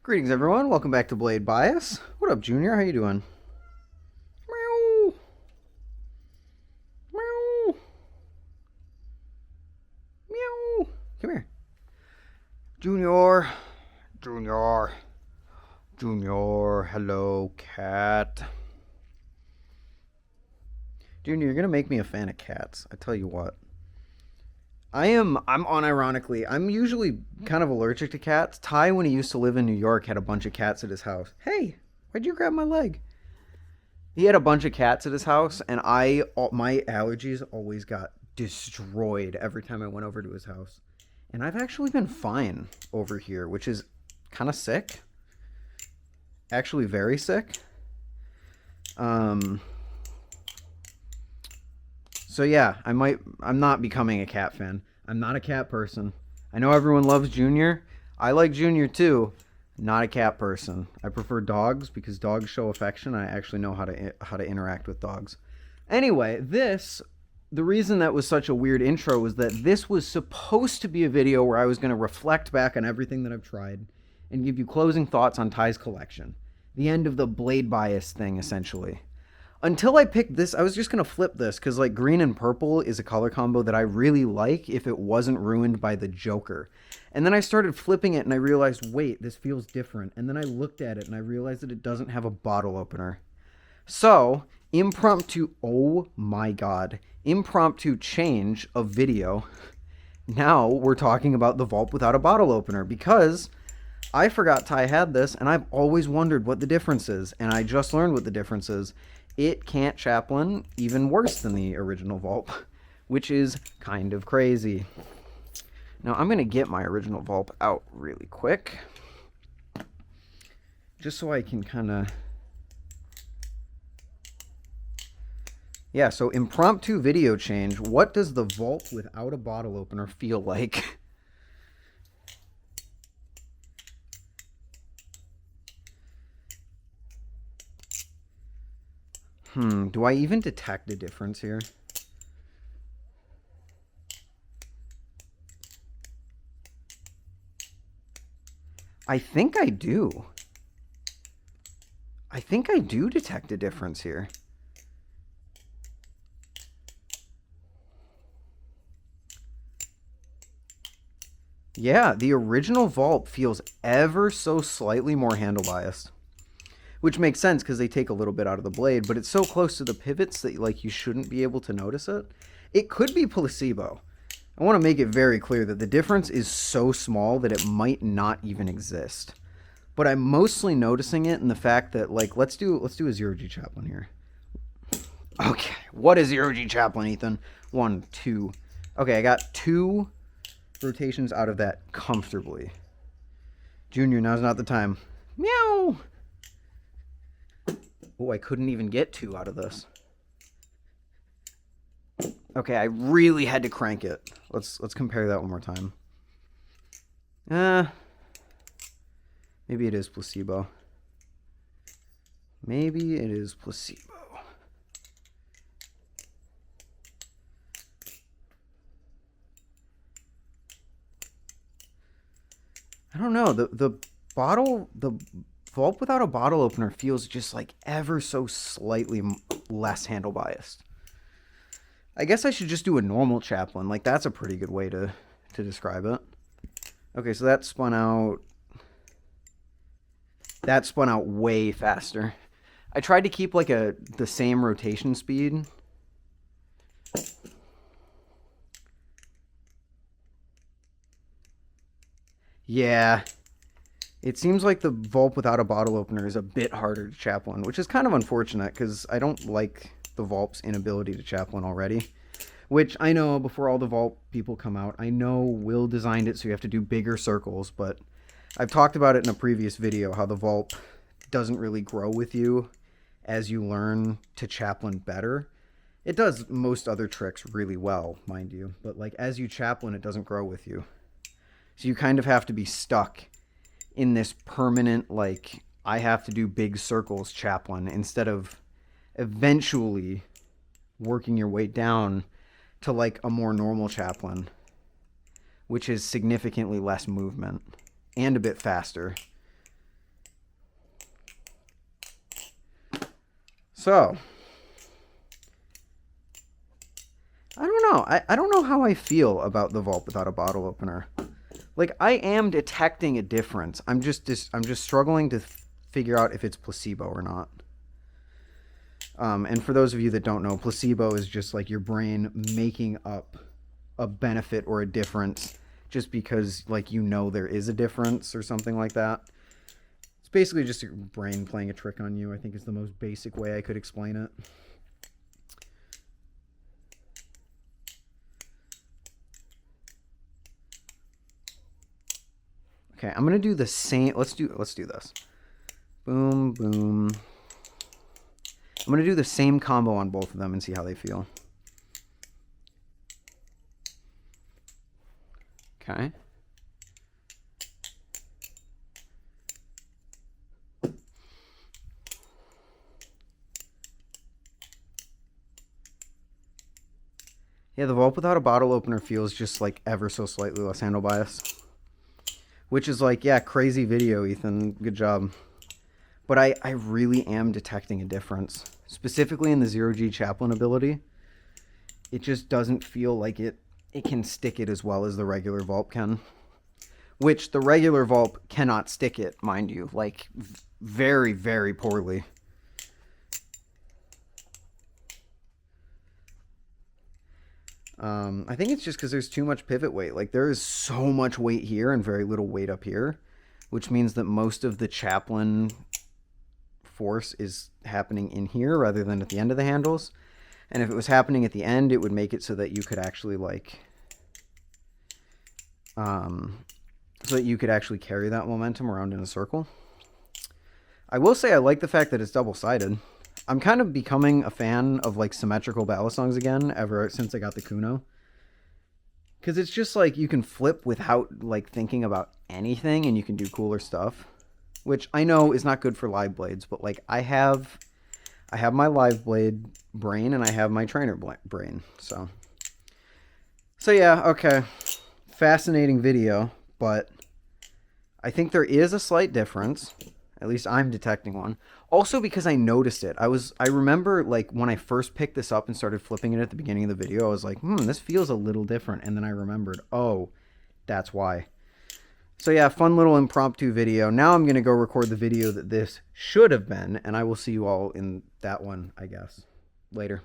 Greetings, everyone. Welcome back to Blade Bias. What up, Junior? How you doing? Meow. Meow. Meow. Come here. Junior. Junior. Junior. Hello, cat. Junior, you're going to make me a fan of cats. I tell you what. I'm unironically, I'm usually kind of allergic to cats. Ty, when he used to live in New York, had a bunch of cats at his house. Hey, why'd you grab my leg? He had a bunch of cats at his house, and my allergies always got destroyed every time I went over to his house. And I've actually been fine over here, which is kind of sick. Actually very sick. So yeah, I'm not becoming a cat fan. I'm not a cat person. I know everyone loves Junior. I like Junior too. Not a cat person. I prefer dogs because dogs show affection. I actually know how to interact with dogs. Anyway, the reason that was such a weird intro was that this was supposed to be a video where I was going to reflect back on everything that I've tried and give you closing thoughts on Ty's collection. The end of the Blade Bias thing, essentially. Until I picked this, I was just going to flip this because like green and purple is a color combo that I really like if it wasn't ruined by the Joker. And then I started flipping it and I realized, wait, this feels different. And then I looked at it and I realized that it doesn't have a bottle opener. So, oh my god, impromptu change of video. Now we're talking about the Vulp without a bottle opener because I forgot Ty had this and I've always wondered what the difference is. And I just learned what the difference is. It can't chaplain even worse than the original Vulp, which is kind of crazy. Now I'm going to get my original Vulp out really quick, just so I can kind of... Yeah, so impromptu video change. What does the Vulp without a bottle opener feel like? Do I even detect a difference here? I think I do. I think I do detect a difference here. Yeah, the original Vulp feels ever so slightly more handle biased. Which makes sense because they take a little bit out of the blade, but it's so close to the pivots that like you shouldn't be able to notice it. It could be placebo. I want to make it very clear that the difference is so small that it might not even exist. But I'm mostly noticing it in the fact that like let's do a 0G chaplain here. Okay, what is 0G chaplain, Ethan? 1, 2. Okay, I got 2 rotations out of that comfortably. Junior, now's not the time. Meow. Oh, I couldn't even get 2 out of this. Okay, I really had to crank it. Let's compare that one more time. Maybe it is placebo. Maybe it is placebo. I don't know. The Vulp without a bottle opener feels just like ever so slightly less handle biased. I guess I should just do a normal chaplain. Like that's a pretty good way to describe it. Okay, so that spun out. That spun out way faster. I tried to keep like the same rotation speed. Yeah. It seems like the Vulp without a bottle opener is a bit harder to chaplain, which is kind of unfortunate because I don't like the Vulp's inability to chaplain already. Which I know before all the Vulp people come out, I know Will designed it so you have to do bigger circles, but I've talked about it in a previous video how the Vulp doesn't really grow with you as you learn to chaplain better. It does most other tricks really well, mind you, but like as you chaplain, it doesn't grow with you. So you kind of have to be stuck in this permanent, like, I have to do big circles chaplain instead of eventually working your way down to like a more normal chaplain, which is significantly less movement and a bit faster. So, I don't know. I don't know how I feel about the Vulp without a bottle opener. Like, I am detecting a difference. I'm just struggling to figure out if it's placebo or not. And for those of you that don't know, placebo is just like your brain making up a benefit or a difference just because, like, you know there is a difference or something like that. It's basically just your brain playing a trick on you, I think is the most basic way I could explain it. Okay, I'm gonna do the same. Let's do this. Boom, boom. I'm gonna do the same combo on both of them and see how they feel. Okay. Yeah, the Vulp without a bottle opener feels just like ever so slightly less handle bias. Which is like, yeah, crazy video, Ethan. Good job. But I really am detecting a difference. Specifically in the 0G Chaplain ability. It just doesn't feel like it can stick it as well as the regular Vulp can. Which the regular Vulp cannot stick it, mind you. Like, very, very poorly. I think it's just because there's too much pivot weight. Like, there is so much weight here and very little weight up here, which means that most of the Chaplain force is happening in here rather than at the end of the handles. And if it was happening at the end, it would make it so that you could actually, like, so that you could actually carry that momentum around in a circle. I will say I like the fact that it's double-sided. I'm kind of becoming a fan of, like, symmetrical balisongs again ever since I got the Kuno. Because it's just like you can flip without, like, thinking about anything and you can do cooler stuff. Which I know is not good for live blades, but, like, I have my live blade brain and I have my trainer brain. So yeah, okay. Fascinating video, but I think there is a slight difference. At least I'm detecting one. Also because I noticed it. I remember, like, when I first picked this up and started flipping it at the beginning of the video, I was like, this feels a little different. And then I remembered, oh, that's why. So yeah, fun little impromptu video. Now I'm going to go record the video that this should have been, and I will see you all in that one, I guess. Later.